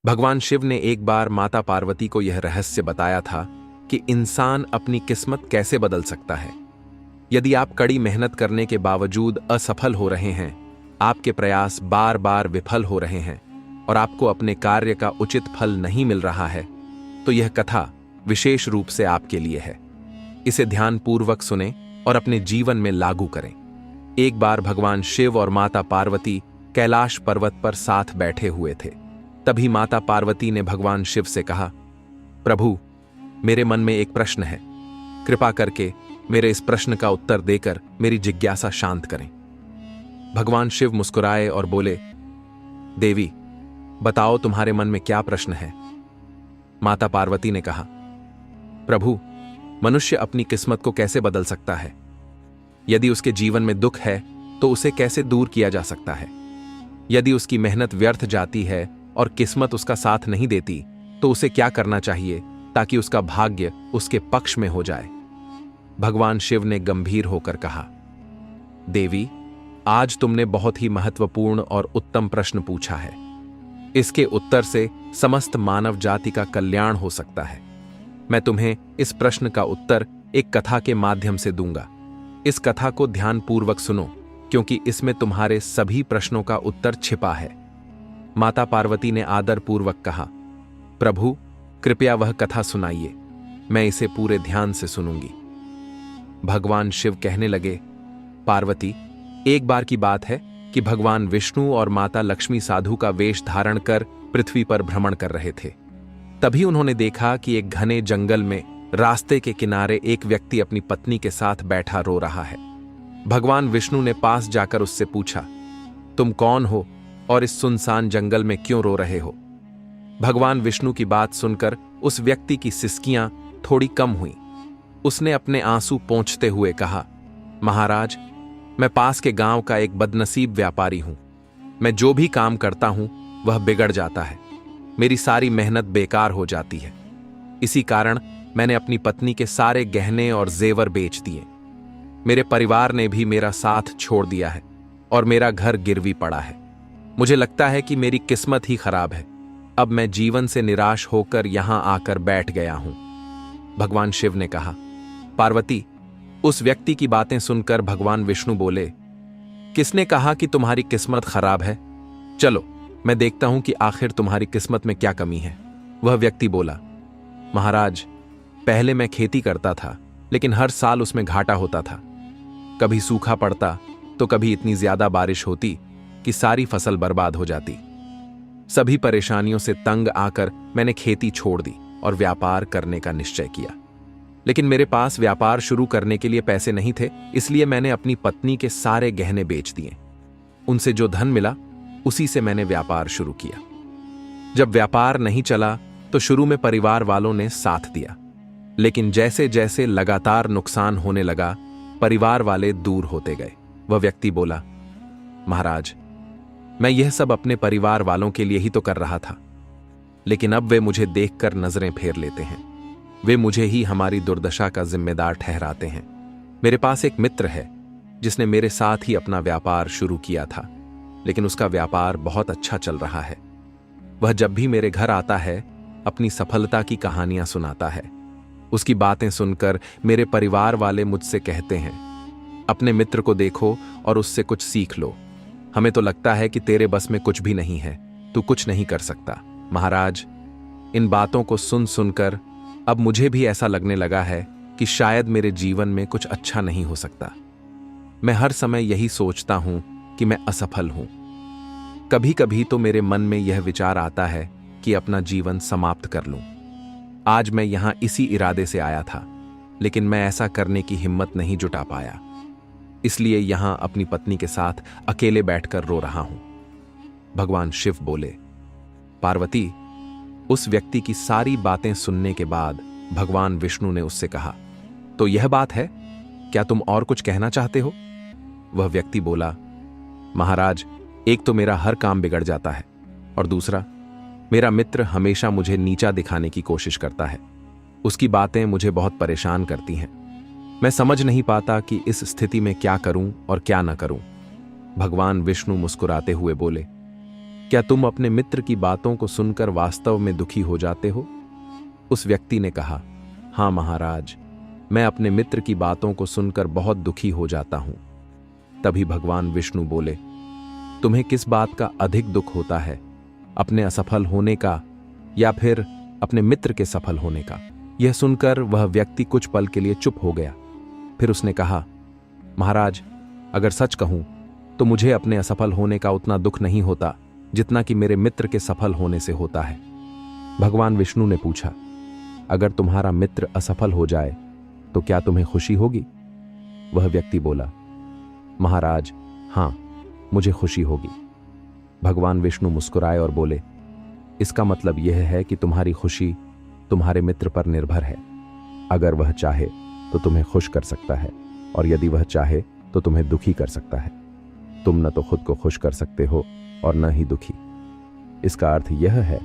भगवान शिव ने एक बार माता पार्वती को यह रहस्य बताया था कि इंसान अपनी किस्मत कैसे बदल सकता है। यदि आप कड़ी मेहनत करने के बावजूद असफल हो रहे हैं, आपके प्रयास बार बार विफल हो रहे हैं और आपको अपने कार्य का उचित फल नहीं मिल रहा है, तो यह कथा विशेष रूप से आपके लिए है। इसे ध्यानपूर्वक सुनें और अपने जीवन में लागू करें। एक बार भगवान शिव और माता पार्वती कैलाश पर्वत पर साथ बैठे हुए थे। तभी माता पार्वती ने भगवान शिव से कहा, प्रभु, मेरे मन में एक प्रश्न है, कृपा करके मेरे इस प्रश्न का उत्तर देकर मेरी जिज्ञासा शांत करें। भगवान शिव मुस्कुराए और बोले, देवी, बताओ तुम्हारे मन में क्या प्रश्न है। माता पार्वती ने कहा, प्रभु, मनुष्य अपनी किस्मत को कैसे बदल सकता है? यदि उसके जीवन में दुख है तो उसे कैसे दूर किया जा सकता है? यदि उसकी मेहनत व्यर्थ जाती है और किस्मत उसका साथ नहीं देती, तो उसे क्या करना चाहिए ताकि उसका भाग्य उसके पक्ष में हो जाए? भगवान शिव ने गंभीर होकर कहा, देवी, आज तुमने बहुत ही महत्वपूर्ण और उत्तम प्रश्न पूछा है। इसके उत्तर से समस्त मानव जाति का कल्याण हो सकता है। मैं तुम्हें इस प्रश्न का उत्तर एक कथा के माध्यम से दूंगा। इस कथा को ध्यानपूर्वक सुनो, क्योंकि इसमें तुम्हारे सभी प्रश्नों का उत्तर छिपा है। माता पार्वती ने आदरपूर्वक कहा, प्रभु, कृपया वह कथा सुनाइए, मैं इसे पूरे ध्यान से सुनूंगी। भगवान शिव कहने लगे, पार्वती, एक बार की बात है कि भगवान विष्णु और माता लक्ष्मी साधु का वेश धारण कर पृथ्वी पर भ्रमण कर रहे थे। तभी उन्होंने देखा कि एक घने जंगल में रास्ते के किनारे एक व्यक्ति अपनी पत्नी के साथ बैठा रो रहा है। भगवान विष्णु ने पास जाकर उससे पूछा, तुम कौन हो और इस सुनसान जंगल में क्यों रो रहे हो? भगवान विष्णु की बात सुनकर उस व्यक्ति की सिसकियां थोड़ी कम हुईं। उसने अपने आंसू पोंछते हुए कहा, महाराज, मैं पास के गांव का एक बदनसीब व्यापारी हूं। मैं जो भी काम करता हूं वह बिगड़ जाता है। मेरी सारी मेहनत बेकार हो जाती है। इसी कारण मैंने अपनी पत्नी के सारे गहने और जेवर बेच दिए। मेरे परिवार ने भी मेरा साथ छोड़ दिया है और मेरा घर गिरवी पड़ा है। मुझे लगता है कि मेरी किस्मत ही खराब है। अब मैं जीवन से निराश होकर यहां आकर बैठ गया हूं। भगवान शिव ने कहा, पार्वती, उस व्यक्ति की बातें सुनकर भगवान विष्णु बोले, किसने कहा कि तुम्हारी किस्मत खराब है? चलो, मैं देखता हूं कि आखिर तुम्हारी किस्मत में क्या कमी है। वह व्यक्ति बोला, महाराज, पहले मैं खेती करता था, लेकिन हर साल उसमें घाटा होता था। कभी सूखा पड़ता तो कभी इतनी ज्यादा बारिश होती कि सारी फसल बर्बाद हो जाती। सभी परेशानियों से तंग आकर मैंने खेती छोड़ दी और व्यापार करने का निश्चय किया। लेकिन मेरे पास व्यापार शुरू करने के लिए पैसे नहीं थे, इसलिए मैंने अपनी पत्नी के सारे गहने बेच दिए। उनसे जो धन मिला उसी से मैंने व्यापार शुरू किया। जब व्यापार नहीं चला तो शुरू में परिवार वालों ने साथ दिया, लेकिन जैसे जैसे लगातार नुकसान होने लगा, परिवार वाले दूर होते गए। वह व्यक्ति बोला, महाराज, मैं यह सब अपने परिवार वालों के लिए ही तो कर रहा था, लेकिन अब वे मुझे देखकर नजरें फेर लेते हैं। वे मुझे ही हमारी दुर्दशा का जिम्मेदार ठहराते हैं। मेरे पास एक मित्र है जिसने मेरे साथ ही अपना व्यापार शुरू किया था, लेकिन उसका व्यापार बहुत अच्छा चल रहा है। वह जब भी मेरे घर आता है अपनी सफलता की कहानियां सुनाता है। उसकी बातें सुनकर मेरे परिवार वाले मुझसे कहते हैं, अपने मित्र को देखो और उससे कुछ सीख लो। हमें तो लगता है कि तेरे बस में कुछ भी नहीं है, तू कुछ नहीं कर सकता। महाराज, इन बातों को सुन सुनकर अब मुझे भी ऐसा लगने लगा है कि शायद मेरे जीवन में कुछ अच्छा नहीं हो सकता। मैं हर समय यही सोचता हूं कि मैं असफल हूं। कभी कभी तो मेरे मन में यह विचार आता है कि अपना जीवन समाप्त कर लूं। आज मैं यहां इसी इरादे से आया था, लेकिन मैं ऐसा करने की हिम्मत नहीं जुटा पाया, इसलिए यहां अपनी पत्नी के साथ अकेले बैठकर रो रहा हूं। भगवान शिव बोले, पार्वती, उस व्यक्ति की सारी बातें सुनने के बाद भगवान विष्णु ने उससे कहा, तो यह बात है, क्या तुम और कुछ कहना चाहते हो? वह व्यक्ति बोला, महाराज, एक तो मेरा हर काम बिगड़ जाता है और दूसरा, मेरा मित्र हमेशा मुझे नीचा दिखाने की कोशिश करता है। उसकी बातें मुझे बहुत परेशान करती हैं। मैं समझ नहीं पाता कि इस स्थिति में क्या करूं और क्या न करूं। भगवान विष्णु मुस्कुराते हुए बोले, क्या तुम अपने मित्र की बातों को सुनकर वास्तव में दुखी हो जाते हो? उस व्यक्ति ने कहा, हाँ महाराज, मैं अपने मित्र की बातों को सुनकर बहुत दुखी हो जाता हूं। तभी भगवान विष्णु बोले, तुम्हें किस बात का अधिक दुख होता है, अपने असफल होने का या फिर अपने मित्र के सफल होने का? यह सुनकर वह व्यक्ति कुछ पल के लिए चुप हो गया। फिर उसने कहा, महाराज, अगर सच कहूं तो मुझे अपने असफल होने का उतना दुख नहीं होता जितना कि मेरे मित्र के सफल होने से होता है। भगवान विष्णु ने पूछा, अगर तुम्हारा मित्र असफल हो जाए तो क्या तुम्हें खुशी होगी? वह व्यक्ति बोला, महाराज, हां, मुझे खुशी होगी। भगवान विष्णु मुस्कुराए और बोले, इसका मतलब यह है कि तुम्हारी खुशी तुम्हारे मित्र पर निर्भर है। अगर वह चाहे तो तुम्हें खुश कर सकता है, और यदि वह चाहे तो तुम्हें दुखी कर सकता है। तुम न तो खुद को खुश कर सकते हो और न ही दुखी। इसका अर्थ यह है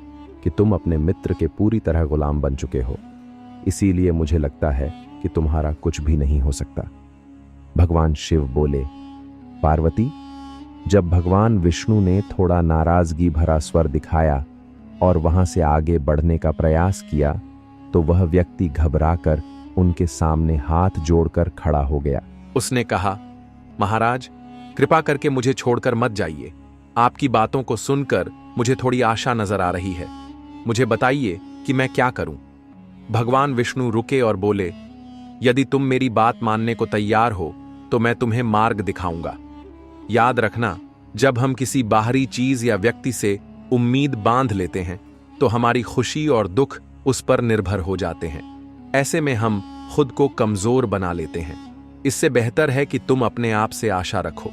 कि तुम अपने मित्र के पूरी तरह गुलाम बन चुके हो। इसीलिए मुझे लगता है कि तुम्हारा कुछ भी नहीं हो सकता। भगवान शिव बोले, पार्वती, जब भगवान विष्णु ने थोड़ा नाराजगी भरा स्वर दिखाया और वहां से आगे बढ़ने का प्रयास किया तो वह व्यक्ति घबराकर उनके सामने हाथ जोड़कर खड़ा हो गया। उसने कहा, महाराज, कृपा करके मुझे छोड़कर मत जाइए। आपकी बातों को सुनकर मुझे थोड़ी आशा नजर आ रही है। मुझे बताइए कि मैं क्या करूं? भगवान विष्णु रुके और बोले, यदि तुम मेरी बात मानने को तैयार हो तो मैं तुम्हें मार्ग दिखाऊंगा। याद रखना, जब हम किसी बाहरी चीज या व्यक्ति से उम्मीद बांध लेते हैं तो हमारी खुशी और दुख उस पर निर्भर हो जाते हैं। ऐसे में हम खुद को कमजोर बना लेते हैं। इससे बेहतर है कि तुम अपने आप से आशा रखो।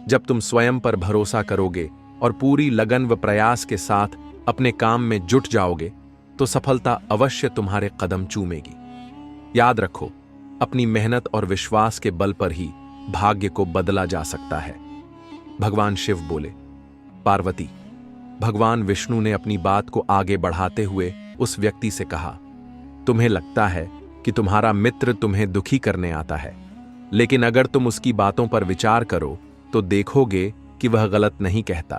जब तुम स्वयं पर भरोसा करोगे और पूरी लगन व प्रयास के साथ अपने काम में जुट जाओगे तो सफलता अवश्य तुम्हारे कदम चूमेगी। याद रखो, अपनी मेहनत और विश्वास के बल पर ही भाग्य को बदला जा सकता है। भगवान शिव बोले, पार्वती, भगवान विष्णु ने अपनी बात को आगे बढ़ाते हुए उस व्यक्ति से कहा, तुम्हें लगता है कि तुम्हारा मित्र तुम्हें दुखी करने आता है, लेकिन अगर तुम उसकी बातों पर विचार करो तो देखोगे कि वह गलत नहीं कहता।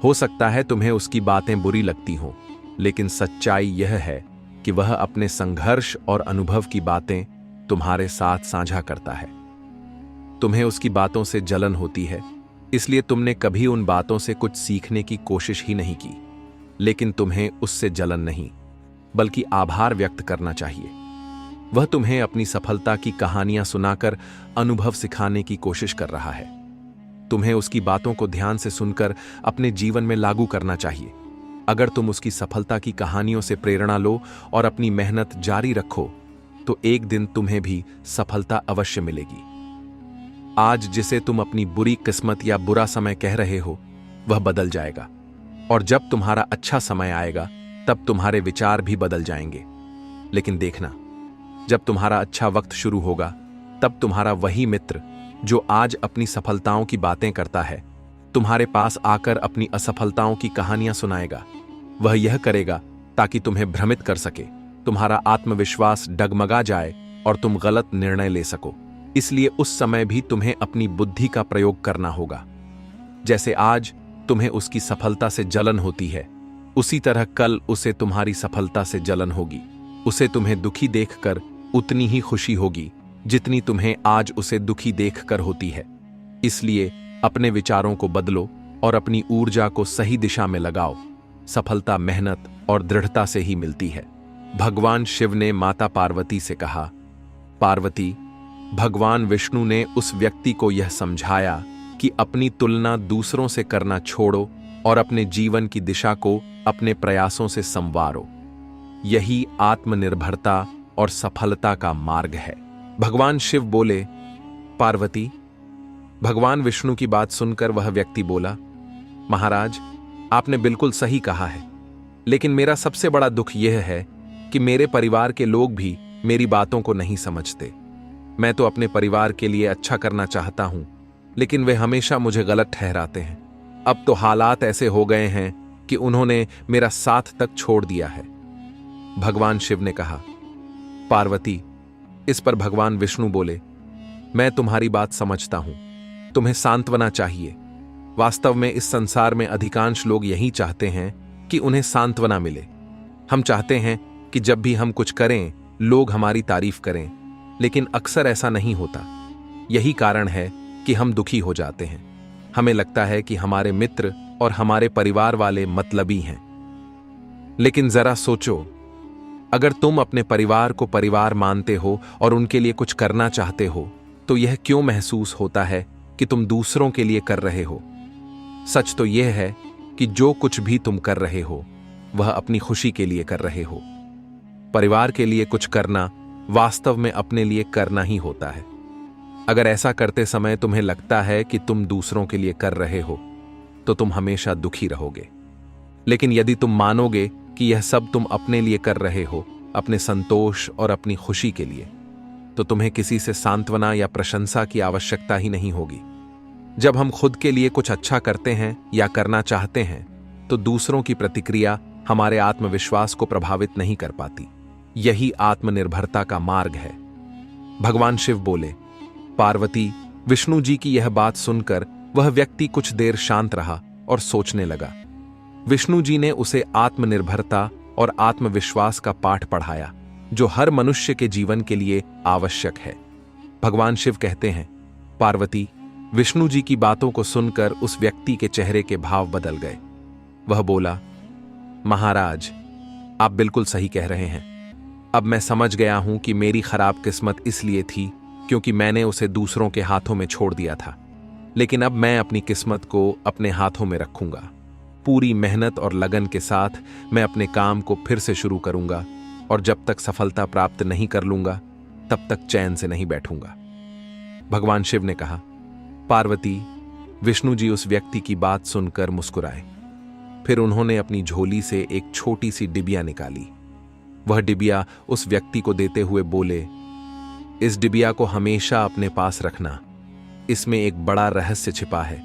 हो सकता है तुम्हें उसकी बातें बुरी लगती हों, लेकिन सच्चाई यह है कि वह अपने संघर्ष और अनुभव की बातें तुम्हारे साथ साझा करता है। तुम्हें उसकी बातों से जलन होती है, इसलिए तुमने कभी उन बातों से कुछ सीखने की कोशिश ही नहीं की। लेकिन तुम्हें उससे जलन नहीं, बल्कि आभार व्यक्त करना चाहिए। वह तुम्हें अपनी सफलता की कहानियां सुनाकर अनुभव सिखाने की कोशिश कर रहा है। तुम्हें उसकी बातों को ध्यान से सुनकर अपने जीवन में लागू करना चाहिए। अगर तुम उसकी सफलता की कहानियों से प्रेरणा लो और अपनी मेहनत जारी रखो तो एक दिन तुम्हें भी सफलता अवश्य मिलेगी। आज जिसे तुम अपनी बुरी किस्मत या बुरा समय कह रहे हो वह बदल जाएगा, और जब तुम्हारा अच्छा समय आएगा तब तुम्हारे विचार भी बदल जाएंगे। लेकिन देखना, जब तुम्हारा अच्छा वक्त शुरू होगा तब तुम्हारा वही मित्र जो आज अपनी सफलताओं की बातें करता है तुम्हारे पास आकर अपनी असफलताओं की कहानियां सुनाएगा। वह यह करेगा ताकि तुम्हें भ्रमित कर सके, तुम्हारा आत्मविश्वास डगमगा जाए और तुम गलत निर्णय ले सको। इसलिए उस समय भी तुम्हें अपनी बुद्धि का प्रयोग करना होगा। जैसे आज तुम्हें उसकी सफलता से जलन होती है, उसी तरह कल उसे तुम्हारी सफलता से जलन होगी। उसे तुम्हें दुखी देखकर उतनी ही खुशी होगी जितनी तुम्हें आज उसे दुखी देखकर होती है। इसलिए अपने विचारों को बदलो और अपनी ऊर्जा को सही दिशा में लगाओ। सफलता मेहनत और दृढ़ता से ही मिलती है। भगवान शिव ने माता पार्वती से कहा, पार्वती, भगवान विष्णु ने उस व्यक्ति को यह समझाया कि अपनी तुलना दूसरों से करना छोड़ो और अपने जीवन की दिशा को अपने प्रयासों से संवारो। यही आत्मनिर्भरता और सफलता का मार्ग है। भगवान शिव बोले, पार्वती, भगवान विष्णु की बात सुनकर वह व्यक्ति बोला, महाराज, आपने बिल्कुल सही कहा है, लेकिन मेरा सबसे बड़ा दुख यह है कि मेरे परिवार के लोग भी मेरी बातों को नहीं समझते। मैं तो अपने परिवार के लिए अच्छा करना चाहता हूं, लेकिन वे हमेशा मुझे गलत ठहराते हैं। अब तो हालात ऐसे हो गए हैं कि उन्होंने मेरा साथ तक छोड़ दिया है। भगवान शिव ने कहा, पार्वती। इस पर भगवान विष्णु बोले, मैं तुम्हारी बात समझता हूं, तुम्हें सांत्वना चाहिए। वास्तव में इस संसार में अधिकांश लोग यही चाहते हैं कि उन्हें सांत्वना मिले। हम चाहते हैं कि जब भी हम कुछ करें लोग हमारी तारीफ करें, लेकिन अक्सर ऐसा नहीं होता। यही कारण है कि हम दुखी हो जाते हैं। हमें लगता है कि हमारे मित्र और हमारे परिवार वाले मतलबी हैं। लेकिन जरा सोचो, अगर तुम अपने परिवार को परिवार मानते हो और उनके लिए कुछ करना चाहते हो, तो यह क्यों महसूस होता है कि तुम दूसरों के लिए कर रहे हो? सच तो यह है कि जो कुछ भी तुम कर रहे हो वह अपनी खुशी के लिए कर रहे हो। परिवार के लिए कुछ करना वास्तव में अपने लिए करना ही होता है। अगर ऐसा करते समय तुम्हें लगता है कि तुम दूसरों के लिए कर रहे हो, तो तुम हमेशा दुखी रहोगे। लेकिन यदि तुम मानोगे कि यह सब तुम अपने लिए कर रहे हो, अपने संतोष और अपनी खुशी के लिए, तो तुम्हें किसी से सांत्वना या प्रशंसा की आवश्यकता ही नहीं होगी। जब हम खुद के लिए कुछ अच्छा करते हैं या करना चाहते हैं, तो दूसरों की प्रतिक्रिया हमारे आत्मविश्वास को प्रभावित नहीं कर पाती। यही आत्मनिर्भरता का मार्ग है। भगवान शिव बोले, पार्वती, विष्णु जी की यह बात सुनकर वह व्यक्ति कुछ देर शांत रहा और सोचने लगा। विष्णु जी ने उसे आत्मनिर्भरता और आत्मविश्वास का पाठ पढ़ाया, जो हर मनुष्य के जीवन के लिए आवश्यक है। भगवान शिव कहते हैं, पार्वती, विष्णु जी की बातों को सुनकर उस व्यक्ति के चेहरे के भाव बदल गए। वह बोला, महाराज, आप बिल्कुल सही कह रहे हैं। अब मैं समझ गया हूं कि मेरी खराब किस्मत इसलिए थी क्योंकि मैंने उसे दूसरों के हाथों में छोड़ दिया था। लेकिन अब मैं अपनी किस्मत को अपने हाथों में रखूंगा। पूरी मेहनत और लगन के साथ मैं अपने काम को फिर से शुरू करूंगा, और जब तक सफलता प्राप्त नहीं कर लूंगा तब तक चैन से नहीं बैठूंगा। भगवान शिव ने कहा, पार्वती, विष्णु जी उस व्यक्ति की बात सुनकर मुस्कुराए। फिर उन्होंने अपनी झोली से एक छोटी सी डिबिया निकाली। वह डिबिया उस व्यक्ति को देते हुए बोले, इस डिबिया को हमेशा अपने पास रखना। इसमें एक बड़ा रहस्य छिपा है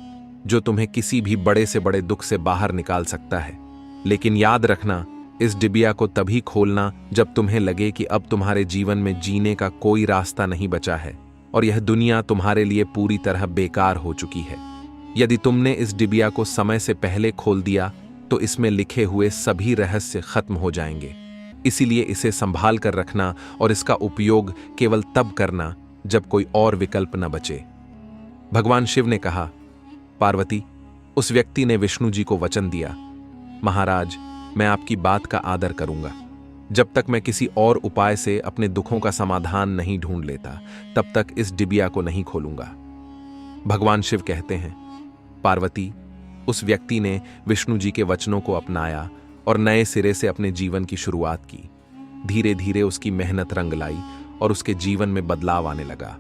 जो तुम्हें किसी भी बड़े से बड़े दुख से बाहर निकाल सकता है। लेकिन याद रखना, इस डिबिया को तभी खोलना जब तुम्हें लगे कि अब तुम्हारे जीवन में जीने का कोई रास्ता नहीं बचा है और यह दुनिया तुम्हारे लिए पूरी तरह बेकार हो चुकी है। यदि तुमने इस डिबिया को समय से पहले खोल दिया तो इसमें लिखे हुए सभी रहस्य खत्म हो जाएंगे। इसीलिए इसे संभाल कर रखना और इसका उपयोग केवल तब करना जब कोई और विकल्प न बचे। भगवान शिव ने कहा, पार्वती, उस व्यक्ति ने विष्णु जी को वचन दिया, महाराज, मैं आपकी बात का आदर करूंगा। जब तक मैं किसी और उपाय से अपने दुखों का समाधान नहीं ढूंढ लेता, तब तक इस डिबिया को नहीं खोलूंगा। भगवान शिव कहते हैं, पार्वती, उस व्यक्ति ने विष्णु जी के वचनों को अपनाया और नए सिरे से अपने जीवन की शुरुआत की। धीरे धीरे उसकी मेहनत रंग लाई और उसके जीवन में बदलाव आने लगा।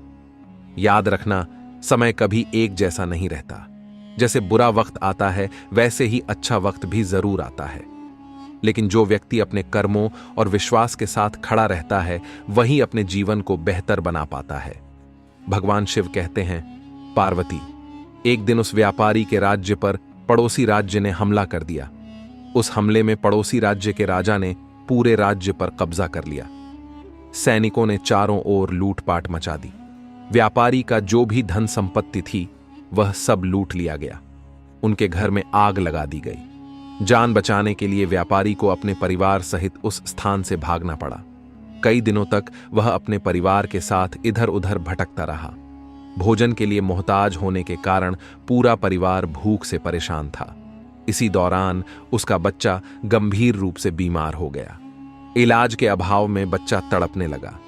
याद रखना, समय कभी एक जैसा नहीं रहता। जैसे बुरा वक्त आता है, वैसे ही अच्छा वक्त भी जरूर आता है। लेकिन जो व्यक्ति अपने कर्मों और विश्वास के साथ खड़ा रहता है, वही अपने जीवन को बेहतर बना पाता है। भगवान शिव कहते हैं, पार्वती, एक दिन उस व्यापारी के राज्य पर पड़ोसी राज्य ने हमला कर दिया। उस हमले में पड़ोसी राज्य के राजा ने पूरे राज्य पर कब्जा कर लिया। सैनिकों ने चारों ओर लूटपाट मचा दी। व्यापारी का जो भी धन संपत्ति थी वह सब लूट लिया गया। उनके घर में आग लगा दी गई। जान बचाने के लिए व्यापारी को अपने परिवार सहित उस स्थान से भागना पड़ा। कई दिनों तक वह अपने परिवार के साथ इधर उधर भटकता रहा। भोजन के लिए मोहताज होने के कारण पूरा परिवार भूख से परेशान था। इसी दौरान उसका बच्चा गंभीर रूप से बीमार हो गया। इलाज के अभाव में बच्चा तड़पने लगा।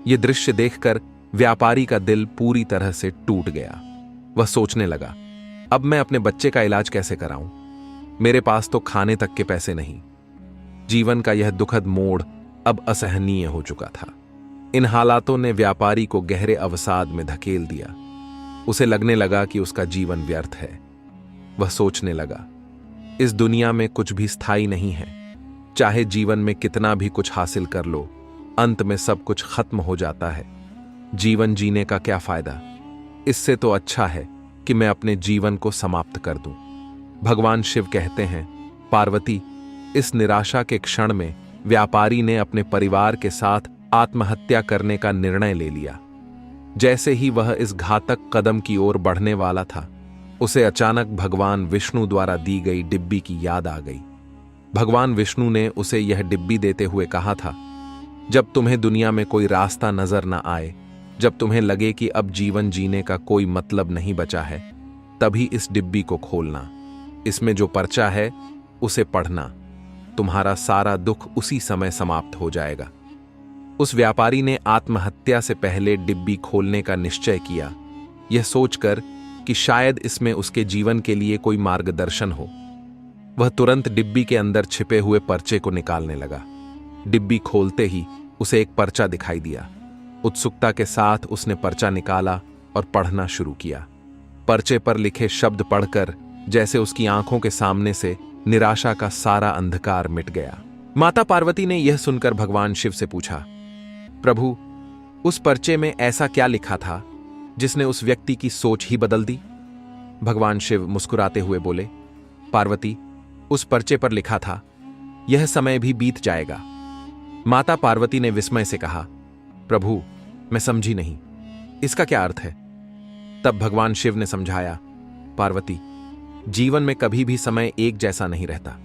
यह दृश्य देखकर व्यापारी का दिल पूरी तरह से टूट गया। वह सोचने लगा, अब मैं अपने बच्चे का इलाज कैसे कराऊं? मेरे पास तो खाने तक के पैसे नहीं। जीवन का यह दुखद मोड़ अब असहनीय हो चुका था। इन हालातों ने व्यापारी को गहरे अवसाद में धकेल दिया। उसे लगने लगा कि उसका जीवन व्यर्थ है। वह सोचने लगा, इस दुनिया में कुछ भी स्थायी नहीं है। चाहे जीवन में कितना भी कुछ हासिल कर लो, अंत में सब कुछ खत्म हो जाता है। जीवन जीने का क्या फायदा? इससे तो अच्छा है कि मैं अपने जीवन को समाप्त कर दूं। भगवान शिव कहते हैं, पार्वती, इस निराशा के क्षण में व्यापारी ने अपने परिवार के साथ आत्महत्या करने का निर्णय ले लिया। जैसे ही वह इस घातक कदम की ओर बढ़ने वाला था, उसे अचानक भगवान विष्णु द्वारा दी गई डिब्बी की याद आ गई। भगवान विष्णु ने उसे यह डिब्बी देते हुए कहा था, जब तुम्हें दुनिया में कोई रास्ता नजर न आए, जब तुम्हें लगे कि अब जीवन जीने का कोई मतलब नहीं बचा है, तभी इस डिब्बी को खोलना। इसमें जो पर्चा है उसे पढ़ना। तुम्हारा सारा दुख उसी समय समाप्त हो जाएगा। उस व्यापारी ने आत्महत्या से पहले डिब्बी खोलने का निश्चय किया, यह सोचकर कि शायद इसमें उसके जीवन के लिए कोई मार्गदर्शन हो। वह तुरंत डिब्बी के अंदर छिपे हुए पर्चे को निकालने लगा। डिब्बी खोलते ही उसे एक पर्चा दिखाई दिया। उत्सुकता के साथ उसने पर्चा निकाला और पढ़ना शुरू किया। पर्चे पर लिखे शब्द पढ़कर जैसे उसकी आंखों के सामने से निराशा का सारा अंधकार मिट गया। माता पार्वती ने यह सुनकर भगवान शिव से पूछा, प्रभु, उस पर्चे में ऐसा क्या लिखा था जिसने उस व्यक्ति की सोच ही बदल दी? भगवान शिव मुस्कुराते हुए बोले, पार्वती, उस पर्चे पर लिखा था, यह समय भी बीत जाएगा। माता पार्वती ने विस्मय से कहा, प्रभु, मैं समझी नहीं, इसका क्या अर्थ है? तब भगवान शिव ने समझाया, पार्वती, जीवन में कभी भी समय एक जैसा नहीं रहता।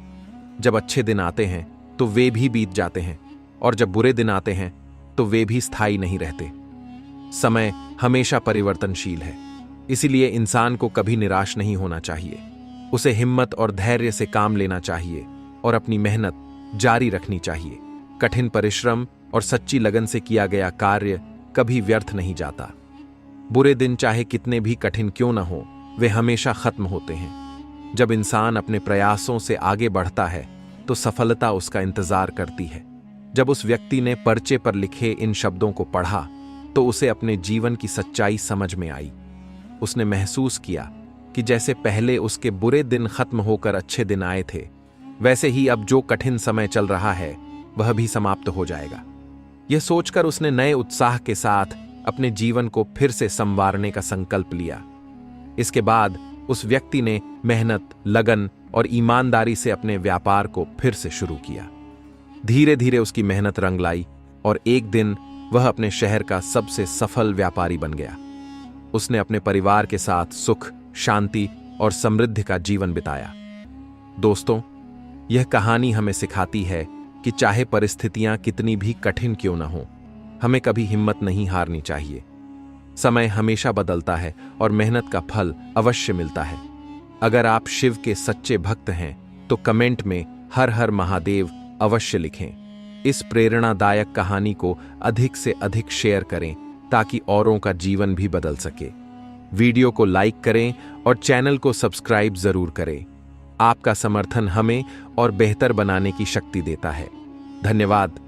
जब अच्छे दिन आते हैं तो वे भी बीत जाते हैं, और जब बुरे दिन आते हैं तो वे भी स्थायी नहीं रहते। समय हमेशा परिवर्तनशील है, इसीलिए इंसान को कभी निराश नहीं होना चाहिए। उसे हिम्मत और धैर्य से काम लेना चाहिए और अपनी मेहनत जारी रखनी चाहिए। कठिन परिश्रम और सच्ची लगन से किया गया कार्य कभी व्यर्थ नहीं जाता। बुरे दिन चाहे कितने भी कठिन क्यों न हो, वे हमेशा खत्म होते हैं। जब इंसान अपने प्रयासों से आगे बढ़ता है तो सफलता उसका इंतजार करती है। जब उस व्यक्ति ने पर्चे पर लिखे इन शब्दों को पढ़ा तो उसे अपने जीवन की सच्चाई समझ में आई। उसने महसूस किया कि जैसे पहले उसके बुरे दिन खत्म होकर अच्छे दिन आए थे, वैसे ही अब जो कठिन समय चल रहा है वह भी समाप्त हो जाएगा। यह सोचकर उसने नए उत्साह के साथ अपने जीवन को फिर से संवारने का संकल्प लिया। इसके बाद उस व्यक्ति ने मेहनत, लगन और ईमानदारी से अपने व्यापार को फिर से शुरू किया। धीरे धीरे उसकी मेहनत रंग लाई और एक दिन वह अपने शहर का सबसे सफल व्यापारी बन गया। उसने अपने परिवार के साथ सुख, शांति और समृद्धि का जीवन बिताया। दोस्तों, यह कहानी हमें सिखाती है कि चाहे परिस्थितियां कितनी भी कठिन क्यों न हो, हमें कभी हिम्मत नहीं हारनी चाहिए। समय हमेशा बदलता है और मेहनत का फल अवश्य मिलता है। अगर आप शिव के सच्चे भक्त हैं तो कमेंट में हर हर महादेव अवश्य लिखें। इस प्रेरणादायक कहानी को अधिक से अधिक शेयर करें ताकि औरों का जीवन भी बदल सके। वीडियो को लाइक करें और चैनल को सब्सक्राइब जरूर करें। आपका समर्थन हमें और बेहतर बनाने की शक्ति देता है। धन्यवाद।